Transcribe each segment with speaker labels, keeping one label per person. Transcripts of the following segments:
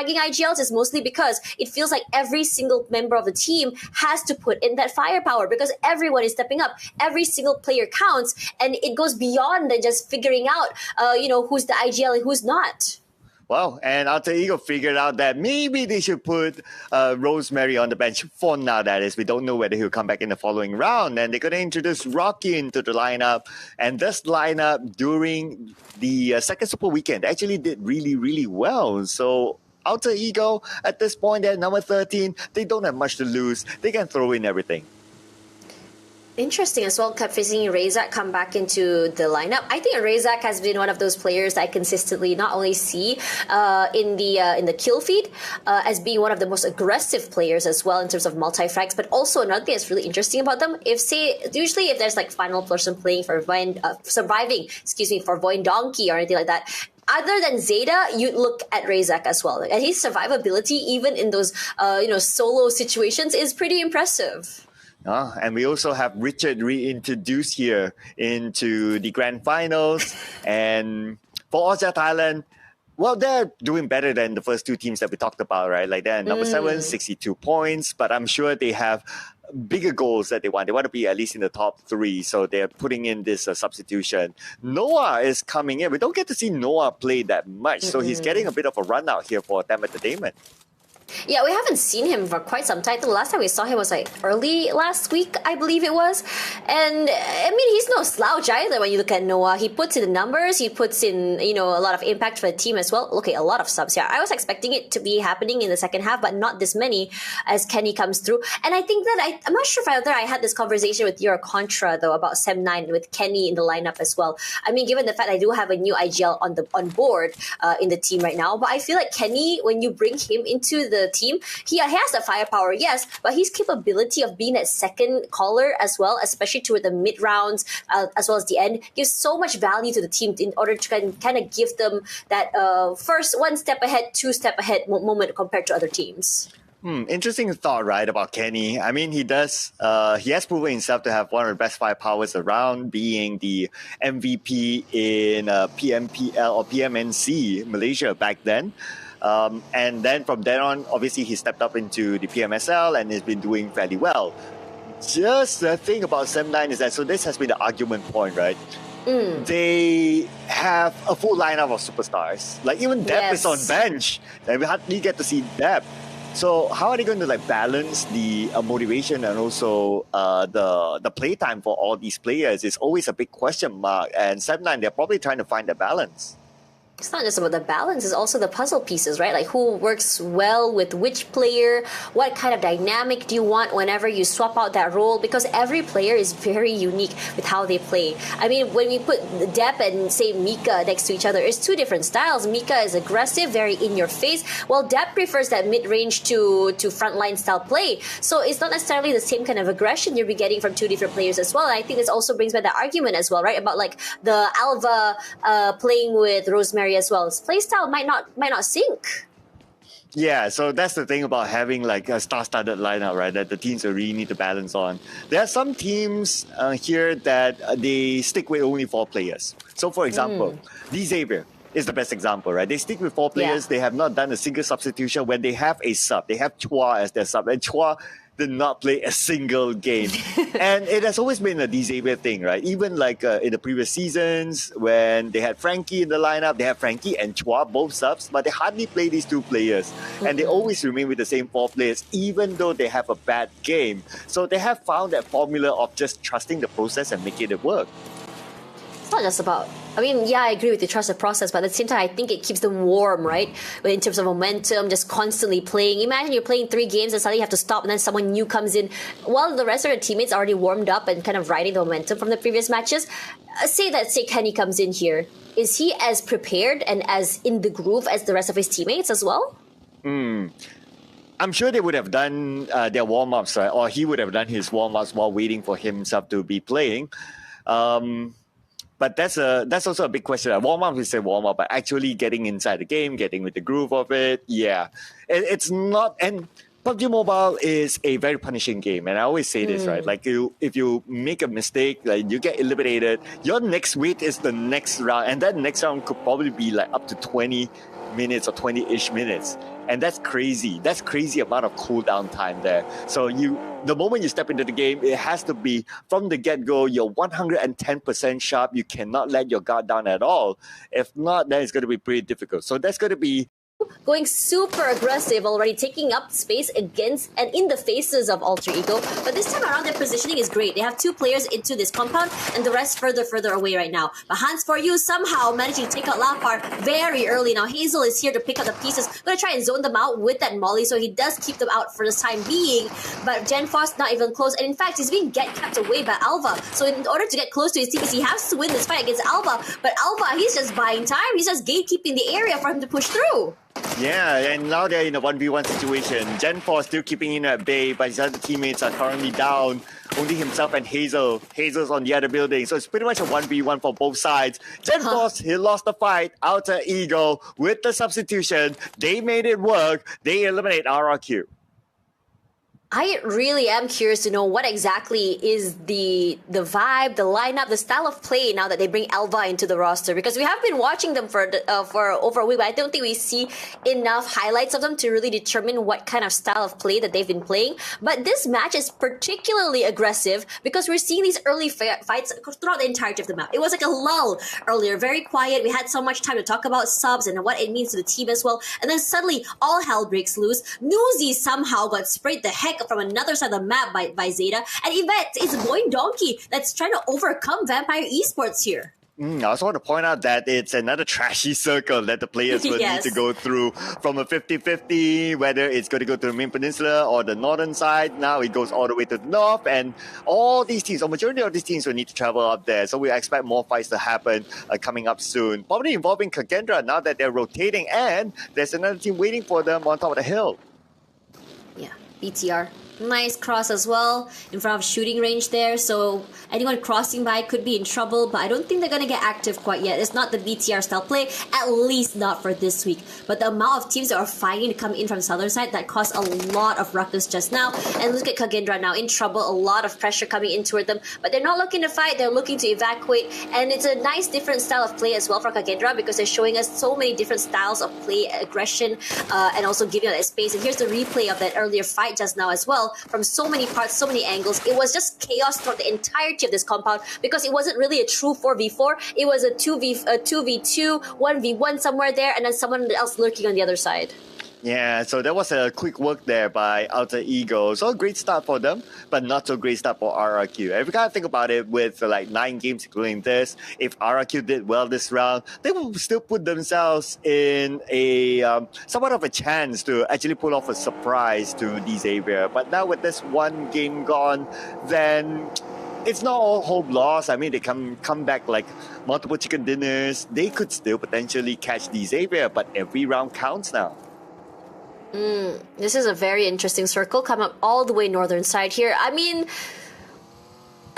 Speaker 1: IGLs is mostly because it feels like every single member of the team has to put in that firepower because everyone is stepping up. Every single player counts, and it goes beyond than just figuring out, who's the IGL and who's not.
Speaker 2: Well, and Alter Ego figured out that maybe they should put Rosemary on the bench for now, that is. We don't know whether he'll come back in the following round. And they're going to introduce Rocky into the lineup. And this lineup during the second Super Weekend actually did really, really well. So Alter Ego, at this point, they're number 13. They don't have much to lose. They can throw in everything.
Speaker 1: Interesting as well, kept facing Razak come back into the lineup. I think Razak has been one of those players that I consistently not only see in the kill feed as being one of the most aggressive players as well in terms of multi-frags, but also another thing that's really interesting about them, usually if there's like final person playing for surviving for Void Donkey or anything like that, other than Zeta, you look at Razak as well. And his survivability, even in those solo situations, is pretty impressive.
Speaker 2: And we also have Richard reintroduced here into the grand finals. And for Austria Thailand, well, they're doing better than the first two teams that we talked about, right? Like they're number 7, 62 points. But I'm sure they have bigger goals that they want. They want to be at least in the top 3. So they're putting in this substitution. Noah is coming in. We don't get to see Noah play that much. So he's getting a bit of a run out here for them entertainment.
Speaker 1: Yeah, we haven't seen him for quite some time. The last time we saw him was like early last week, I believe it was. And I mean, he's no slouch either when you look at Noah. He puts in the numbers, he puts in, a lot of impact for the team as well. Okay, a lot of subs here. I was expecting it to be happening in the second half, but not this many as Kenny comes through. And I think that I'm not sure if I had this conversation with you or Contra though about Sem9 with Kenny in the lineup as well. I mean, given the fact I do have a new IGL on board in the team right now, but I feel like Kenny, when you bring him into the team, he has the firepower, yes, but his capability of being that second caller as well, especially toward the mid rounds as well as the end, gives so much value to the team in order to kind of give them that first one step ahead, two step ahead moment compared to other teams.
Speaker 2: Interesting thought, right, about Kenny. I mean, he has proven himself to have one of the best firepowers around, being the MVP in PMPL or PMNC Malaysia back then. And then from then on, obviously, he stepped up into the Pmsl and has been doing fairly well. Just the thing about Sem9 is that, so this has been the argument point, right? They have a full lineup of superstars. Like even Depp is on bench. And we hardly get to see Depp. So how are they going to balance the motivation and also the playtime for all these players? Is always a big question mark. And Sem9, they're probably trying to find a balance.
Speaker 1: It's not just about the balance, it's also the puzzle pieces, right? Like who works well with which player, what kind of dynamic do you want whenever you swap out that role? Because every player is very unique with how they play. I mean, when we put Depp and say Mika next to each other, it's two different styles. Mika is aggressive, very in your face, while Depp prefers that mid-range to frontline style play. So it's not necessarily the same kind of aggression you'll be getting from two different players as well. And I think this also brings back the argument as well, right? About like the Alva playing with Rosemary as well. His playstyle might not sync.
Speaker 2: Yeah, so that's the thing about having like a star-studded lineup, right? That the teams will really need to balance on. There are some teams here that they stick with only 4 players. So, for example, D Xavier is the best example, right? They stick with 4 players. Yeah. They have not done a single substitution. When they have a sub, they have Chua as their sub, and Chua did not play a single game. And it has always been a D Xavier thing, right? Even like in the previous seasons when they had Frankie in the lineup, they have Frankie and Chua, both subs, but they hardly play these 2 players. And they always remain with the same 4 players, even though they have a bad game. So they have found that formula of just trusting the process and making it work.
Speaker 1: It's not just about, I mean, yeah, I agree with you, trust the process, but at the same time, I think it keeps them warm, right? In terms of momentum, just constantly playing. Imagine you're playing 3 games and suddenly you have to stop and then someone new comes in while the rest of the teammates are already warmed up and kind of riding the momentum from the previous matches. Say Kenny comes in here. Is he as prepared and as in the groove as the rest of his teammates as well?
Speaker 2: I'm sure they would have done their warm-ups, right? Or he would have done his warm-ups while waiting for himself to be playing. But that's also a big question. Warm-up, we say warm-up, but actually getting inside the game, getting with the groove of it, yeah. It's not... And PUBG Mobile is a very punishing game. And I always say this, right? Like, if you make a mistake, like you get eliminated, your next wait is the next round. And that next round could probably be like up to 20 minutes or 20-ish minutes. And that's crazy. That's crazy amount of cooldown time there. So the moment you step into the game, it has to be from the get-go, you're 110% sharp. You cannot let your guard down at all. If not, then it's going to be pretty difficult. So that's going to be
Speaker 1: going super aggressive, already taking up space against and in the faces of Alter Ego. But this time around, their positioning is great. They have 2 players into this compound and the rest further away right now. But Hans For You somehow managing to take out Lapar very early. Now Hazel is here to pick up the pieces. Going to try and zone them out with that Molly, so he does keep them out for the time being. But Genfos not even close. And in fact, he's being kept away by Alva. So in order to get close to his teammates, he has to win this fight against Alva. But Alva, he's just buying time. He's just gatekeeping the area for him to push through.
Speaker 2: Yeah, and now they're in a 1v1 situation. Gen4 still keeping him at bay, but his other teammates are currently down. Only himself and Hazel. Hazel's on the other building, so it's pretty much a 1v1 for both sides. Gen4, he lost the fight. Alter Ego with the substitution. They made it work. They eliminate RRQ.
Speaker 1: I really am curious to know what exactly is the vibe, the lineup, the style of play now that they bring Alva into the roster, because we have been watching them for over a week, but I don't think we see enough highlights of them to really determine what kind of style of play that they've been playing. But this match is particularly aggressive because we're seeing these early fights throughout the entirety of the map. It was like a lull earlier, very quiet. We had so much time to talk about subs and what it means to the team as well. And then suddenly all hell breaks loose. Newsy somehow got sprayed the heck from another side of the map by Zeta, and Yvette is going donkey that's trying to overcome Vampire Esports here.
Speaker 2: I also want to point out that it's another trashy circle that the players will
Speaker 1: Yes.
Speaker 2: need to go through from a 50-50, whether it's going to go to the main peninsula or the northern side. Now it goes all the way to the north, and all these teams, or majority of these teams, will need to travel up there. So we expect more fights to happen coming up soon. Probably involving Kagendra now that they're rotating, and there's another team waiting for them on top of the hill.
Speaker 1: Yeah, BTR. Nice cross as well in front of shooting range there, so anyone crossing by could be in trouble, but I don't think they're going to get active quite yet. It's not the BTR style play, at least not for this week. But the amount of teams that are fighting to come in from the southern side, that caused a lot of ruckus just now. And look at Kagendra now in trouble, a lot of pressure coming in toward them, but they're not looking to fight, they're looking to evacuate. And it's a nice different style of play as well for Kagendra, because they're showing us so many different styles of play, aggression, and also giving us that space. And here's the replay of that earlier fight just now as well, from so many parts, so many angles. It was just chaos throughout the entirety of this compound, because it wasn't really a true 4v4. It was a 2v2, 1v1 somewhere there, and then someone else lurking on the other side.
Speaker 2: Yeah, so that was a quick work there by Alter Ego. So a great start for them, but not so great start for RRQ. If you kind of think about it, with like 9 games including this, if RRQ did well this round, they will still put themselves in a somewhat of a chance to actually pull off a surprise to D Xavier. But now with this one game gone, then it's not all hope lost. I mean, they come back like multiple chicken dinners. They could still potentially catch D Xavier, but every round counts now.
Speaker 1: This is a very interesting circle. Come up all the way northern side here. I mean,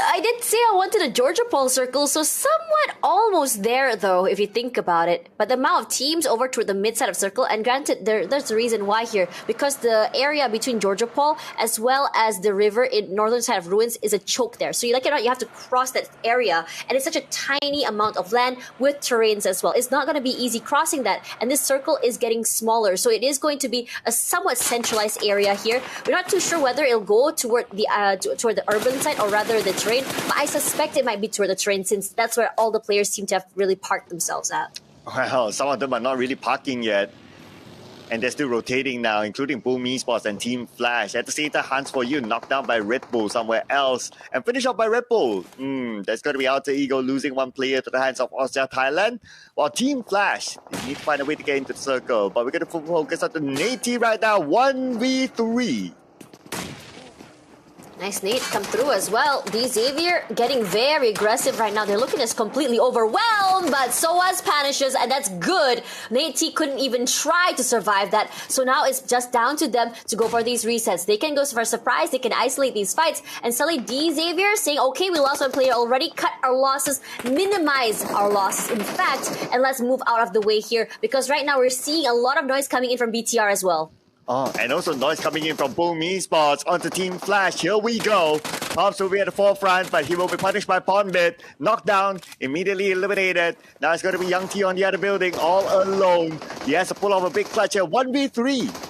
Speaker 1: I did say I wanted a Georgia Pole circle, so somewhat almost there though, if you think about it. But the amount of teams over toward the mid side of circle, and granted, there's a reason why here, because the area between Georgia Pole as well as the river in northern side of Ruins is a choke there. So you like it or not, you have to cross that area, and it's such a tiny amount of land with terrains as well. It's not going to be easy crossing that, and this circle is getting smaller, so it is going to be a somewhat centralized area here. We're not too sure whether it'll go toward the urban side or rather the terrain, but I suspect it might be toward the terrain, since that's where all the players seem to have really parked themselves at.
Speaker 2: Well, some of them are not really parking yet, and they're still rotating now, including Boom Esports and Team Flash. At the same time, Hans For You knocked down by Red Bull somewhere else and finished off by Red Bull. That's going to be Alter Ego losing one player to the hands of Austria Thailand, while Team Flash, they need to find a way to get into the circle. But we're going to focus on the Nati right now, 1v3.
Speaker 1: Nice Nate come through as well. D Xavier getting very aggressive right now. They're looking as completely overwhelmed, but so was Panishes, and that's good. Nate T couldn't even try to survive that. So now it's just down to them to go for these resets. They can go for a surprise, they can isolate these fights, and suddenly D Xavier saying, okay, we lost one player already, cut our losses, minimize our losses, in fact, and let's move out of the way here, because right now we're seeing a lot of noise coming in from BTR as well.
Speaker 2: Oh, and also noise coming in from Boom Esports onto Team Flash. Here we go. Pops will be at the forefront, but he will be punished by Pondbit. Knocked down, immediately eliminated. Now it's going to be Young T on the other building, all alone. He has to pull off a big clutch here. 1v3.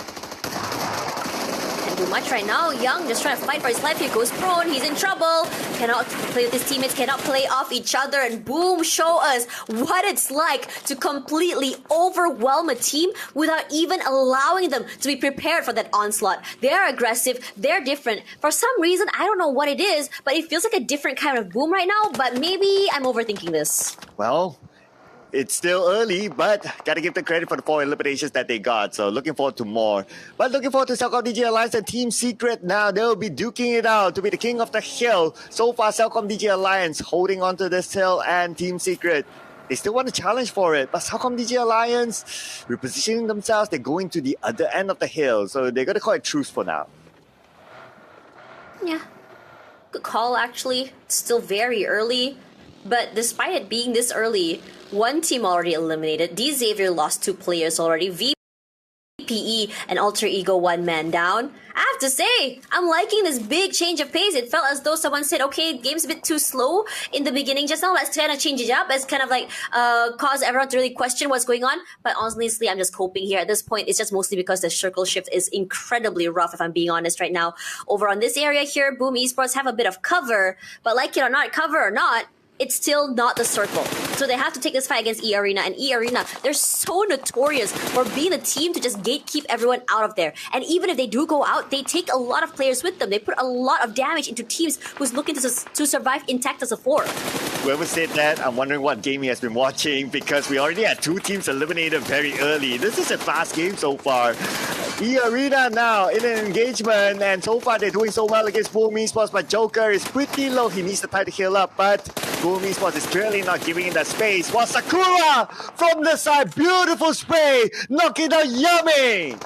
Speaker 1: Do much right now. Young just trying to fight for his life. He goes prone. He's in trouble. Cannot play with his teammates. Cannot play off each other. And boom, show us what it's like to completely overwhelm a team without even allowing them to be prepared for that onslaught. They're aggressive. They're different. For some reason, I don't know what it is, but it feels like a different kind of boom right now. But maybe I'm overthinking this.
Speaker 2: Well, it's still early, but gotta give the credit for the 4 eliminations that they got. So looking forward to more. But looking forward to Cellcom DJ Alliance and Team Secret now. They'll be duking it out to be the king of the hill. So far, Cellcom DJ Alliance holding on to this hill, and Team Secret, they still want to challenge for it. But Cellcom DJ Alliance repositioning themselves. They're going to the other end of the hill. So they're gonna call it truce for now.
Speaker 1: Yeah. Good call, actually. It's still very early. But despite it being this early, one team already eliminated. D Xavier lost 2 players already. VPE and Alter Ego 1 man down. I have to say, I'm liking this big change of pace. It felt as though someone said, okay, game's a bit too slow in the beginning just now. Let's kind of change it up. Let's kind of like cause everyone to really question what's going on. But honestly, I'm just coping here. At this point, it's just mostly because the circle shift is incredibly rough, if I'm being honest right now. Over on this area here, Boom Esports have a bit of cover. But like it or not, cover or not, it's still not the circle. So they have to take this fight against E-Arena. And E-Arena, they're so notorious for being the team to just gatekeep everyone out of there. And even if they do go out, they take a lot of players with them. They put a lot of damage into teams who's looking to survive intact as a 4.
Speaker 2: Whoever said that, I'm wondering what game he has been watching, because we already had 2 teams eliminated very early. This is a fast game so far. E-Arena now in an engagement, and so far they're doing so well against Boom Esports, but Joker is pretty low. He needs to try to heal up, but Boom Esports is clearly not giving him that space. While Sakura from the side, beautiful spray, knocking out Yummy.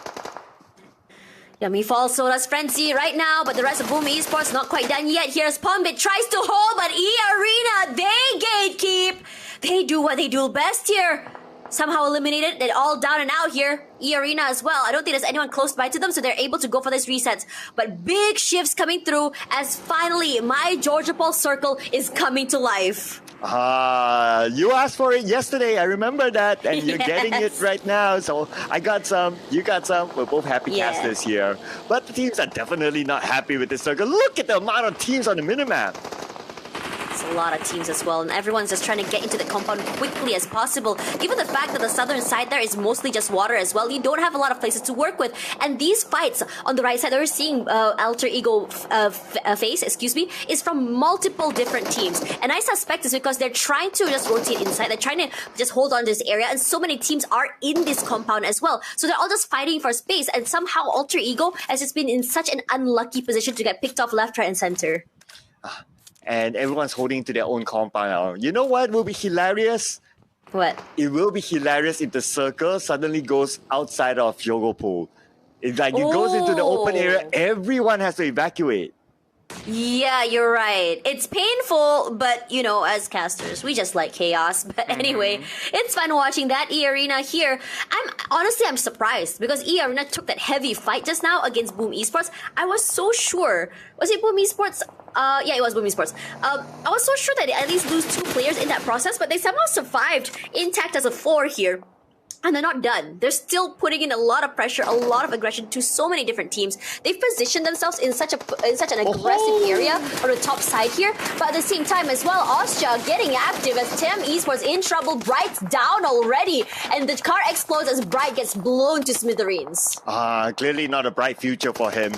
Speaker 1: Yummy falls Soda's frenzy right now, but the rest of Boom Esports not quite done yet. Here's Pombit tries to hold, but E-Arena, they gatekeep. They do what they do best here. Somehow eliminated. They're all down and out here. E-Arena as well. I don't think there's anyone close by to them, so they're able to go for this resets. But big shifts coming through as finally my Georgia Paul circle is coming to life.
Speaker 2: You asked for it yesterday. I remember that, and you're getting it right now. So I got some, you got some. We're both happy casters here. But the teams are definitely not happy with this circle. Look at the amount of teams on the minimap.
Speaker 1: It's a lot of teams as well, and everyone's just trying to get into the compound quickly as possible. Given the fact that the southern side there is mostly just water as well, you don't have a lot of places to work with. And these fights on the right side that we're seeing Alter Ego face, is from multiple different teams. And I suspect it's because they're trying to just rotate inside. They're trying to just hold on to this area, and so many teams are in this compound as well. So they're all just fighting for space, and somehow Alter Ego has just been in such an unlucky position to get picked off left, right, and center.
Speaker 2: And everyone's holding to their own compound now. You know what will be hilarious?
Speaker 1: What?
Speaker 2: It will be hilarious if the circle suddenly goes outside of Yogo Pool. It's like it goes into the open area, everyone has to evacuate.
Speaker 1: Yeah, you're right. It's painful, but you know, as casters, we just like chaos. But anyway, it's fun watching that E-Arena here. I'm surprised because E-Arena took that heavy fight just now against Boom Esports. I was so sure. Was it Boom Esports? Yeah, it was Boom Esports. I was so sure that they at least lose 2 players in that process, but they somehow survived intact as a 4 here. And they're not done. They're still putting in a lot of pressure, a lot of aggression to so many different teams. They've positioned themselves in such an aggressive area on the top side here. But at the same time as well, Austria getting active as Tem Esports in trouble. Bright's down already. And the car explodes as Bright gets blown to smithereens.
Speaker 2: Clearly not a bright future for him.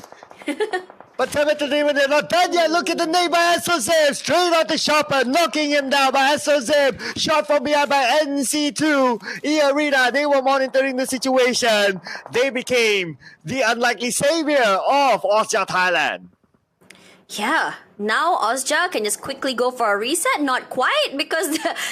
Speaker 2: But Tem Entertainment, they're not done yet. Look at the name by SOZib. Straight out the shopper, knocking him down by SOZib. Shot from behind by NC2. E-Arena, they were monitoring the situation. They became the unlikely savior of Austria Thailand.
Speaker 1: Yeah. Now Ozja can just quickly go for a reset. Not quite, because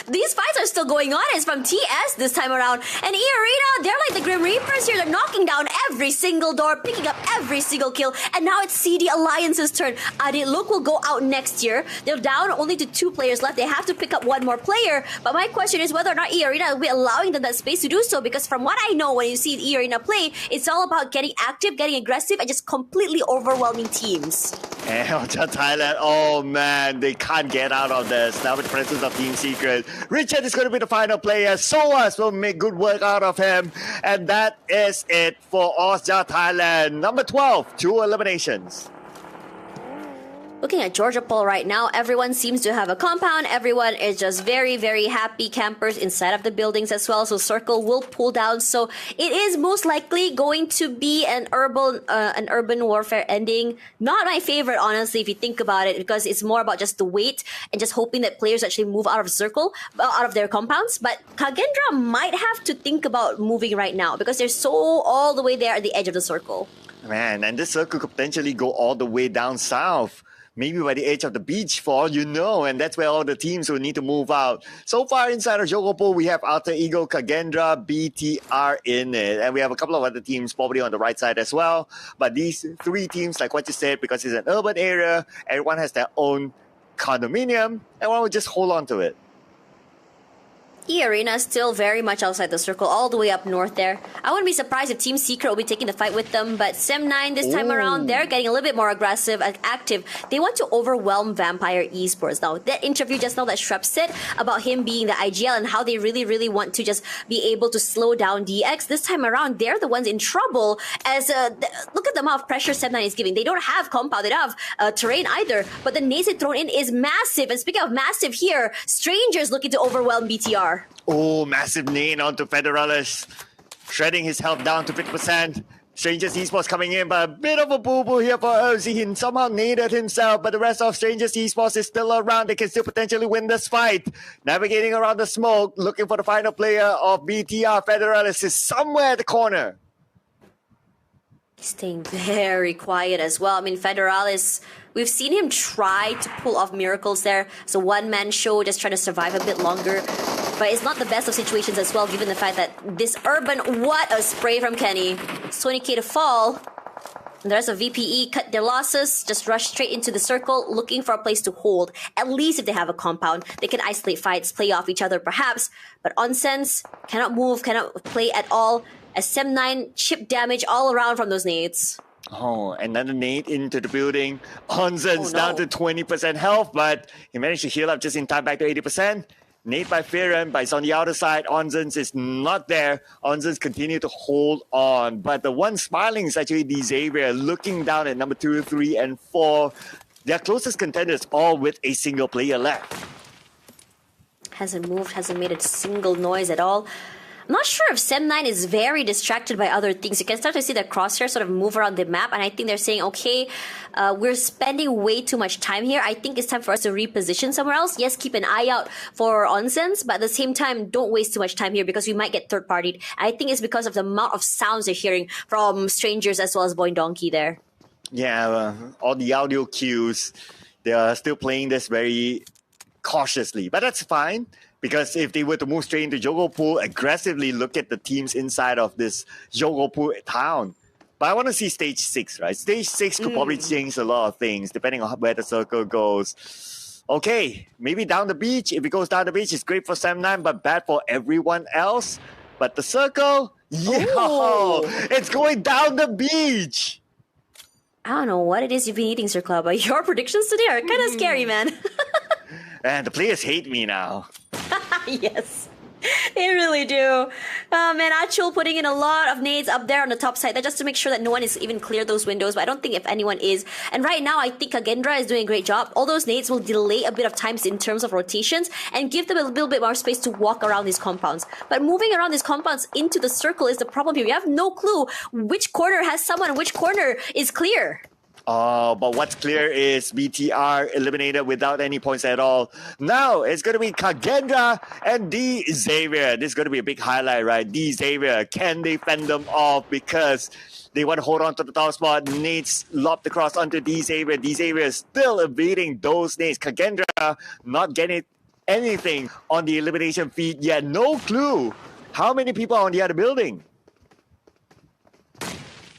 Speaker 1: these fights are still going on. It's from TS this time around. And E-Arena, they're like the Grim Reapers here. They're knocking down every single door, picking up every single kill. And now it's CD Alliance's turn. Look will go out next year. They're down only to 2 players left. They have to pick up 1 more player. But my question is whether or not E-Arena will be allowing them that space to do so. Because from what I know, when you see E-Arena play, it's all about getting active, getting aggressive, and just completely overwhelming teams.
Speaker 2: And Ozja Thailand, oh man, they can't get out of this. Now with the presence of Team Secret. Richard is going to be the final player. Soas will make good work out of him. And that is it for Ozja Thailand. Number 12, 2 eliminations.
Speaker 1: Looking at Georgia Poll right now, everyone seems to have a compound. Everyone is just very, very happy campers inside of the buildings as well. So Circle will pull down. So it is most likely going to be an urban warfare ending. Not my favorite, honestly, if you think about it, because it's more about just the wait and just hoping that players actually move out of Circle, out of their compounds. But Kagendra might have to think about moving right now because they're so all the way there at the edge of the Circle.
Speaker 2: Man, and this Circle could potentially go all the way down south. Maybe by the edge of the beach for all you know, and that's where all the teams will need to move out. So far inside of Jogopool, we have Alter Ego, Kagendra, BTR in it. And we have a couple of other teams probably on the right side as well. But these 3 teams, like what you said, because it's an urban area, everyone has their own condominium, everyone will just hold on to it.
Speaker 1: E-Arena is still very much outside the Circle, all the way up north there. I wouldn't be surprised if Team Secret will be taking the fight with them, but Sem9 this time around, they're getting a little bit more aggressive and active. They want to overwhelm Vampire Esports. Now, that interview just now that Shrep said about him being the IGL and how they really, really want to just be able to slow down DX, this time around, they're the ones in trouble as, look at the amount of pressure Sem9 is giving. They don't have compound, they don't have terrain either, but the nades they thrown in is massive. And speaking of massive here, Strangers looking to overwhelm BTR.
Speaker 2: Oh, massive nade onto Federalis. Shredding his health down to 50%. Strangers Esports coming in, but a bit of a boo-boo here for OZ. He somehow naded himself, but the rest of Strangers Esports is still around. They can still potentially win this fight. Navigating around the smoke, looking for the final player of BTR. Federalis is somewhere at the corner.
Speaker 1: Staying very quiet as well. I mean, Federalis, we've seen him try to pull off miracles there. It's a one-man show, just trying to survive a bit longer. But it's not the best of situations as well, given the fact that this urban, what a spray from Kenny. It's 20k to fall. And the rest of VPE cut their losses, just rush straight into the Circle, looking for a place to hold. At least if they have a compound, they can isolate fights, play off each other perhaps. But Onsense cannot move, cannot play at all. As Sem9 chip damage all around from those nades.
Speaker 2: Oh, another nade into the building. Onsen's down to 20% health, but he managed to heal up just in time back to 80%. Nade by Fearon, but it's on the outer side. Onsen's is not there. Onsen's continue to hold on. But the one smiling is actually the Xavier, looking down at number 2, 3, and 4. Their closest contenders all with a single player left.
Speaker 1: Hasn't moved, hasn't made a single noise at all. I'm not sure if Sem9 is very distracted by other things. You can start to see the crosshair sort of move around the map, and I think they're saying, okay, we're spending way too much time here. I think it's time for us to reposition somewhere else. Yes, keep an eye out for Onsense, but at the same time, don't waste too much time here because we might get third-partied. I think it's because of the amount of sounds they're hearing from Strangers as well as Boy Donkey there.
Speaker 2: Yeah, all the audio cues, they are still playing this very cautiously, but that's fine. Because if they were to move straight into Jogopool, aggressively look at the teams inside of this Jogopool town. But I want to see stage 6, right? Stage 6 could probably change a lot of things depending on where the Circle goes. Okay, maybe down the beach. If it goes down the beach, it's great for Sem9, but bad for everyone else. But the Circle, it's going down the beach.
Speaker 1: I don't know what it is you've been eating, Sir Club, but your predictions today are kind of scary, man.
Speaker 2: And the players hate me now.
Speaker 1: Yes, they really do. Man, Achul putting in a lot of nades up there on the top side. That just to make sure that no one is even clear those windows. But I don't think if anyone is. And right now, I think Kagendra is doing a great job. All those nades will delay a bit of times in terms of rotations and give them a little bit more space to walk around these compounds. But moving around these compounds into the Circle is the problem here. You have no clue which corner has someone and which corner is clear.
Speaker 2: Oh, but what's clear is BTR eliminated without any points at all. Now it's going to be Kagendra and D Xavier. This is going to be a big highlight, right? D Xavier, can they fend them off? Because they want to hold on to the top spot. Nate's lobbed across onto D Xavier. D Xavier is still evading those nades. Kagendra not getting anything on the elimination feed yet. No clue how many people are on the other building.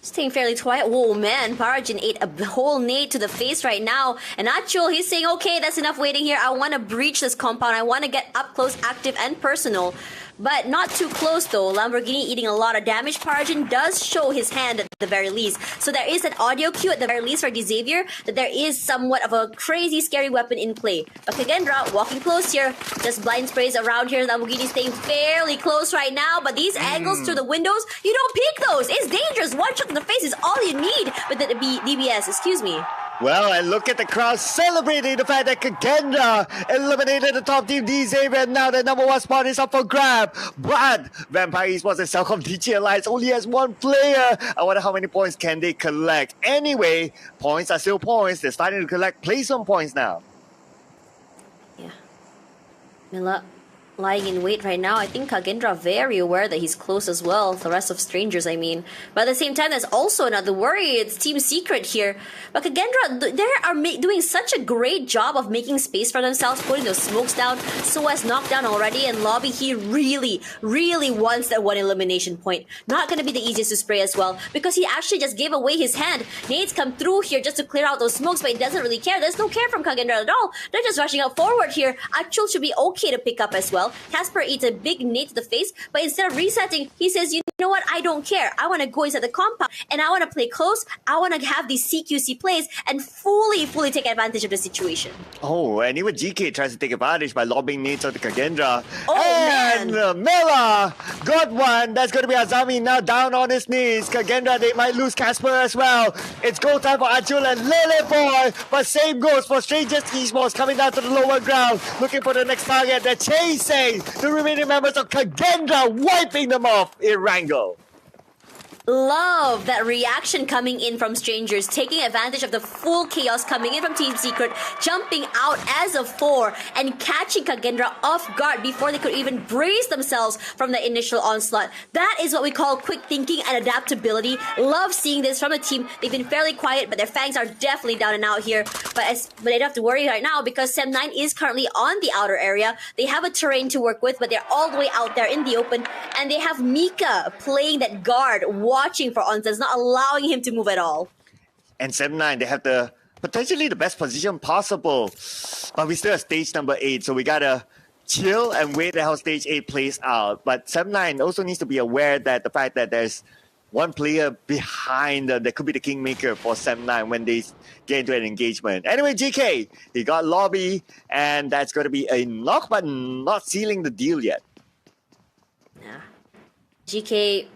Speaker 1: Staying fairly quiet. Whoa, man. Parajin ate a whole nade to the face right now. And Achul, he's saying, okay, that's enough waiting here. I want to breach this compound. I want to get up close, active, and personal. But not too close, though. Lamborghini eating a lot of damage. Parajin does show his hand at the very least. So there is an audio cue at the very least for Xavier that there is somewhat of a crazy, scary weapon in play. But Kagendra walking close here. Just blind sprays around here. Lamborghini staying fairly close right now. But these angles through the windows, you don't peek those. It's dangerous. One shot in the face is all you need with the DBS. Excuse me.
Speaker 2: Well, and look at the crowd celebrating the fact that Kagendra eliminated the top team D Xavier, and now the number one spot is up for grab. But Vampire Esports and Cellcom DJ Alliance only has one player. I wonder how many points can they collect. Anyway, points are still points. They're starting to collect placement points now.
Speaker 1: Yeah. Mila lying in wait right now. I think Kagendra very aware that he's close as well. The rest of strangers, I mean. But at the same time, there's also another worry. It's Team Secret here. But Kagendra, they are doing such a great job of making space for themselves, putting those smokes down. So as knocked down already. And Lobby, he really, really wants that one elimination point. Not going to be the easiest to spray as well, because he actually just gave away his hand. Nades come through here just to clear out those smokes, but he doesn't really care. There's no care from Kagendra at all. They're just rushing out forward here. Achul should be okay to pick up as well. Casper eats a big nade to the face, but instead of resetting, he says, you know what, I don't care. I want to go inside the compound, and I want to play close. I want to have these CQC plays and fully take advantage of the situation.
Speaker 2: Oh, and even GK tries to take advantage by lobbing nades onto Kagendra.
Speaker 1: Oh,
Speaker 2: and
Speaker 1: man.
Speaker 2: Mela got one. That's going to be Azami now down on his knees. Kagendra, they might lose Casper as well. It's go time for Achul and Lily Boy, but same goes for Strangers Esports coming down to the lower ground, looking for the next target. They're chasing the remaining members of Kagendra, wiping them off in Wrangle.
Speaker 1: Love that reaction coming in from strangers, taking advantage of the full chaos coming in from Team Secret, jumping out as a 4 and catching Kagendra off guard before they could even brace themselves from the initial onslaught. That is what we call quick thinking and adaptability. Love seeing this from the team. They've been fairly quiet, but their fangs are definitely down and out here. But they don't have to worry right now because Sem9 is currently on the outer area. They have a terrain to work with, but they're all the way out there in the open. And they have Mika playing that guard, watching for Onzens, not allowing him to move at all.
Speaker 2: And Sem9, they have potentially the best position possible. But we still have stage number 8, so we gotta chill and wait how stage 8 plays out. But Sem9 also needs to be aware that the fact that there's one player behind that could be the kingmaker for Sem9 when they get into an engagement. Anyway, GK, he got Lobby, and that's going to be a knock, but not sealing the deal yet.
Speaker 1: Yeah. GK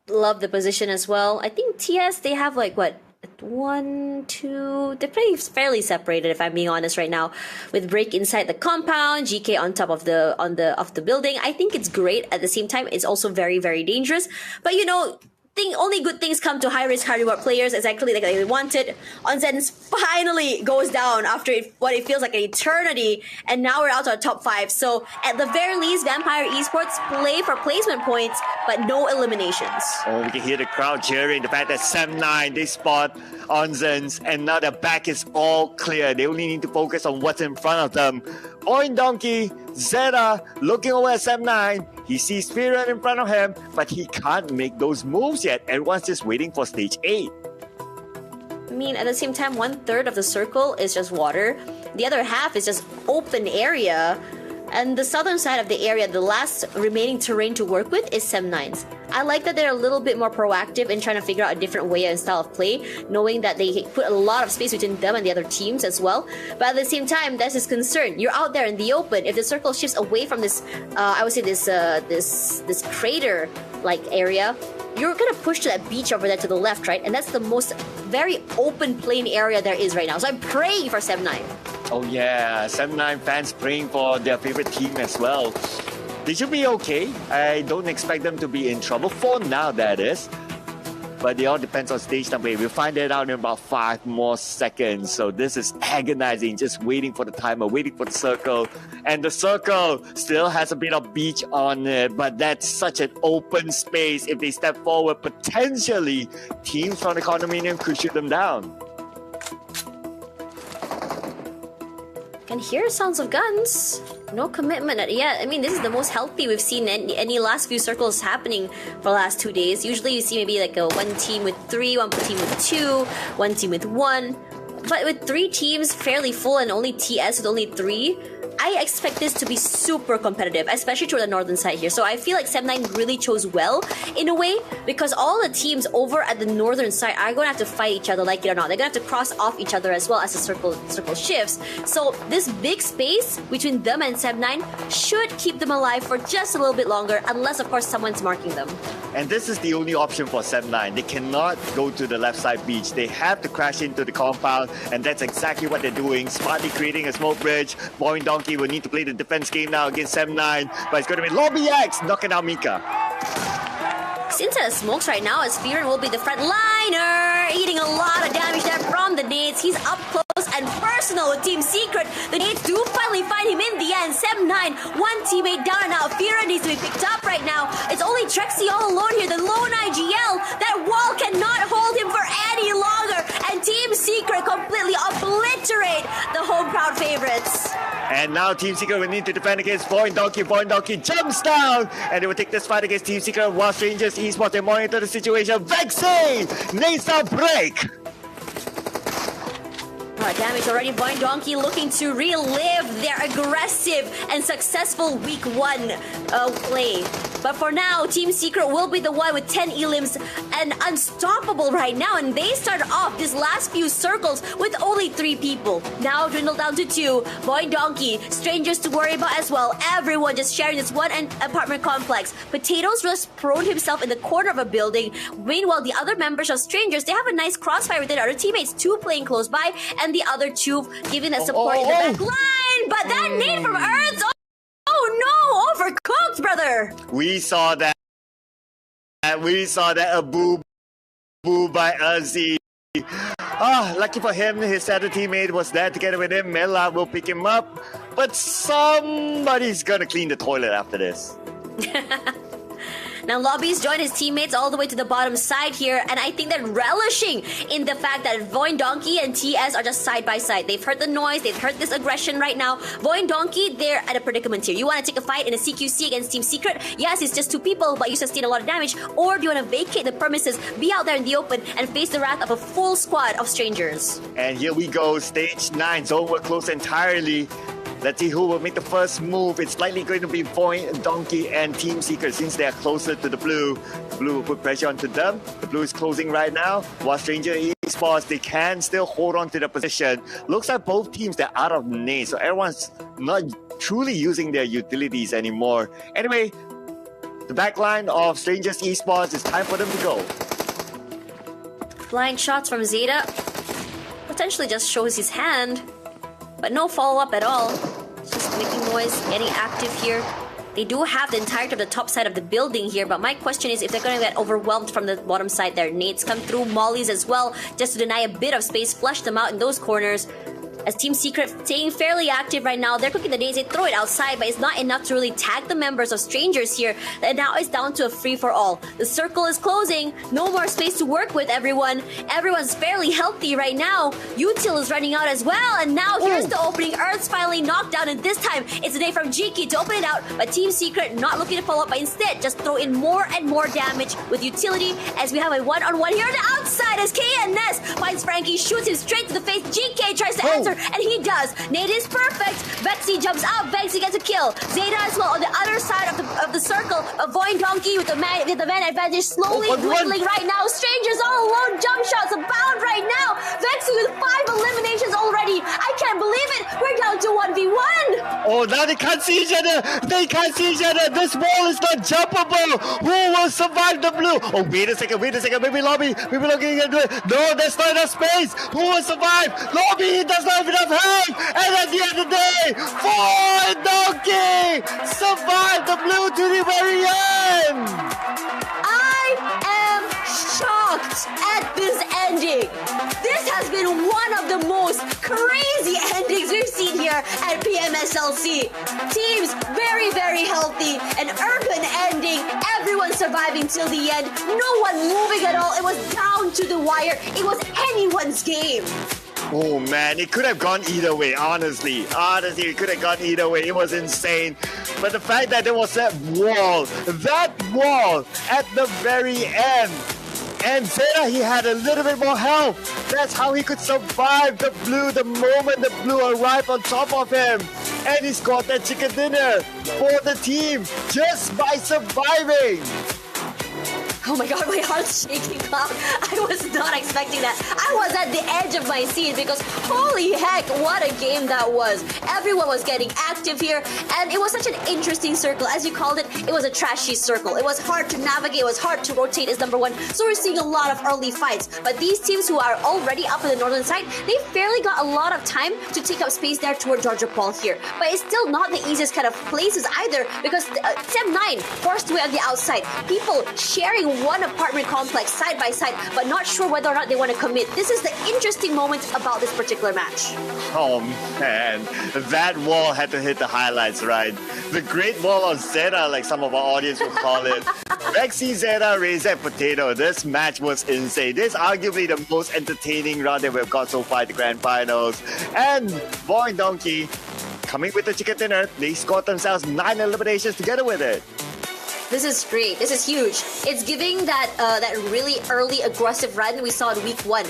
Speaker 1: love the position as well. I think TS, they have like what, 1, 2, they're pretty fairly separated if I'm being honest right now, with Break inside the compound, GK on top of the building. I think it's great. At the same time, it's also very, very dangerous. But you know, only good things come to high-risk, high-reward players, exactly like they wanted. Onzens finally goes down after what it feels like an eternity, and now we're out to our top 5. So at the very least, Vampire Esports play for placement points, but no eliminations.
Speaker 2: Oh, we can hear the crowd cheering. The fact that Sem9, they spot Onzens, and now their back is all clear. They only need to focus on what's in front of them. Oin Donkey, Zeta, looking over at Sem9. He sees Spirit in front of him, but he can't make those moves yet. Everyone's just waiting for stage 8.
Speaker 1: I mean, at the same time, 1/3 of the circle is just water. The other half is just open area. And the southern side of the area, the last remaining terrain to work with is Sem9's. I like that they're a little bit more proactive in trying to figure out a different way and style of play, knowing that they put a lot of space between them and the other teams as well. But at the same time, there's this concern. You're out there in the open. If the circle shifts away from this, I would say this crater-like area, you're gonna push to that beach over there to the left, right? And that's the most very open plain area there is right now. So I'm praying for Sem9.
Speaker 2: Oh yeah, Sem9 fans praying for their favorite team as well. They should be okay. I don't expect them to be in trouble for now, that is. but it all depends on stage number 8. We'll find it out in about 5 more seconds. So this is agonizing, just waiting for the timer, waiting for the circle. And the circle still has a bit of beach on it, but that's such an open space. If they step forward, potentially teams from the condominium could shoot them down.
Speaker 1: Can hear sounds of guns. No commitment yet. I mean, this is the most healthy we've seen any last few circles happening for the last 2 days. Usually you see maybe like a one team with 3, one team with 2, one team with 1. But with 3 teams fairly full and only TS with only 3, I expect this to be super competitive, especially toward the northern side here. So I feel like 7-9 really chose well in a way, because all the teams over at the northern side are going to have to fight each other, like it or not. They're going to have to cross off each other as well as the circle shifts. So this big space between them and 7-9 should keep them alive for just a little bit longer, unless of course someone's marking them.
Speaker 2: And this is the only option for 7-9. They cannot go to the left side beach. They have to crash into the compound, and that's exactly what they're doing. Smartly creating a smoke bridge. Boy and Donkey will need to play the defense game now against 7-9, but it's going to be Lobby X knocking out Mika.
Speaker 1: Into the smokes right now as Fearon will be the front liner, eating a lot of damage there from the nades. He's up close and personal with Team Secret. The nades do finally find him in the end. 7-9, one teammate down and out. Fearon needs to be picked up right now. It's only Trexie all alone here, the lone IGL. That wall cannot hold him for any longer, and Team Secret completely obliterate the home crowd favorites.
Speaker 2: And now Team Secret will need to defend against Boy and Donkey. Boy and Donkey jumps down, and they will take this fight against Team Secret while Strangers Esports they monitor the situation. Vexing needs a break.
Speaker 1: Damage already. Boy and Donkey looking to relive their aggressive and successful week 1 play. But for now, Team Secret will be the one with 10 elims and unstoppable right now. And they started off these last few circles with only 3 people. Now dwindled down to 2. Boy and Donkey, Strangers to worry about as well. Everyone just sharing this one apartment complex. Potatoes just prone himself in the corner of a building. Meanwhile, the other members of Strangers, they have a nice crossfire with their other teammates. 2 playing close by, and the other 2 giving that support in the back line. But that nade from Earth, oh no, overcooked, brother.
Speaker 2: We saw that. We saw that a boo by Uzi. Lucky for him, his other teammate was there together with him. Mela will pick him up, but somebody's gonna clean the toilet after this.
Speaker 1: Now, Lobby's joined his teammates all the way to the bottom side here, and I think they're relishing in the fact that Voin Donkey and TS are just side by side. They've heard the noise, they've heard this aggression right now. Voin Donkey, they're at a predicament here. You want to take a fight in a CQC against Team Secret? Yes, it's just 2 people, but you sustain a lot of damage. Or do you want to vacate the premises, be out there in the open, and face the wrath of a full squad of strangers?
Speaker 2: And here we go, stage 9, zone will close entirely. Let's see who will make the first move. It's likely going to be Voin, Donkey, and Team Secret since they are closer to the blue. The blue will put pressure onto them. The blue is closing right now. While Stranger Esports, they can still hold on to the position. Looks like both teams, they're out of nades, so everyone's not truly using their utilities anymore. Anyway, the back line of Strangers Esports, it's time for them to go.
Speaker 1: Blind shots from Zeta. Potentially just shows his hand. But no follow-up at all. Just making noise, getting active here. They do have the entirety of the top side of the building here, but my question is if they're going to get overwhelmed from the bottom side there. Nades come through, mollies as well, just to deny a bit of space, flush them out in those corners. As Team Secret staying fairly active right now, they're cooking the nades, they throw it outside, but it's not enough to really tag the members of Strangers here. And now it's down to a free-for-all. The circle is closing, no more space to work with, everyone. Everyone's fairly healthy right now. Util is running out as well, and now here's the opening. Earth's finally knocked down, and this time it's a day from Jiki to open it out, but Team Secret not looking to follow up, but instead just throw in more and more damage with utility as we have a one-on-one here on the outside as KNS finds Frankie, shoots him straight to the face. GK tries to answer, and he does. Nade is perfect. Vexy jumps out. Vexy gets a kill. Zeta as well on the other side of the circle. Avoiding Donkey with the man advantage slowly dwindling right now. Strangers all alone. Jump shots abound right now. Vexy with 5 eliminations already. I can't believe it. We're down to 1v1.
Speaker 2: Oh, now they can't see each other. They can't see each other. This wall is not jumpable. Who will survive the blue? Oh, wait a second. Maybe Lobby. Maybe looking into it. No, there's not enough space. Who will survive? Lobby does not have enough help. And at the end of the day, Void Donkey survived the blue to the very end.
Speaker 1: I am shocked. looked at this ending. This has been one of the most crazy endings we've seen here at PMSLC. Teams very, very healthy, an urban ending, everyone surviving till the end, no one moving at all. It was down to the wire. It was anyone's game.
Speaker 2: Oh man, it could have gone either way, honestly. Honestly, it could have gone either way. It was insane. But the fact that there was that wall at the very end. And Zeta, he had a little bit more health. That's how he could survive the blue the moment the blue arrived on top of him. And he scored that chicken dinner for the team just by surviving.
Speaker 1: Oh my god, my heart's shaking, Cloud. I was not expecting that. I was at the edge of my seat because holy heck, what a game that was. Everyone was getting active here, and it was such an interesting circle. As you called it, it was a trashy circle. It was hard to navigate, it was hard to rotate as number one, so we're seeing a lot of early fights. But these teams who are already up in the northern side, they fairly got a lot of time to take up space there toward Georgia Paul here. But it's still not the easiest kind of places either because Sem 9 forced away on the outside. People sharing one apartment complex side by side, but not sure whether or not they want to commit. This is the interesting moment about this particular match.
Speaker 2: Oh man, that wall had to hit the highlights, right? The Great Wall of Zeta, like some of our audience would call it. Rexy, Zeta, Razor, Potato. This match was insane. This is arguably the most entertaining run that we've got so far in the Grand Finals. And Boy Donkey, coming with the chicken dinner, they scored themselves 9 eliminations together with it.
Speaker 1: This is great. This is huge. It's giving that really early aggressive run we saw in week 1.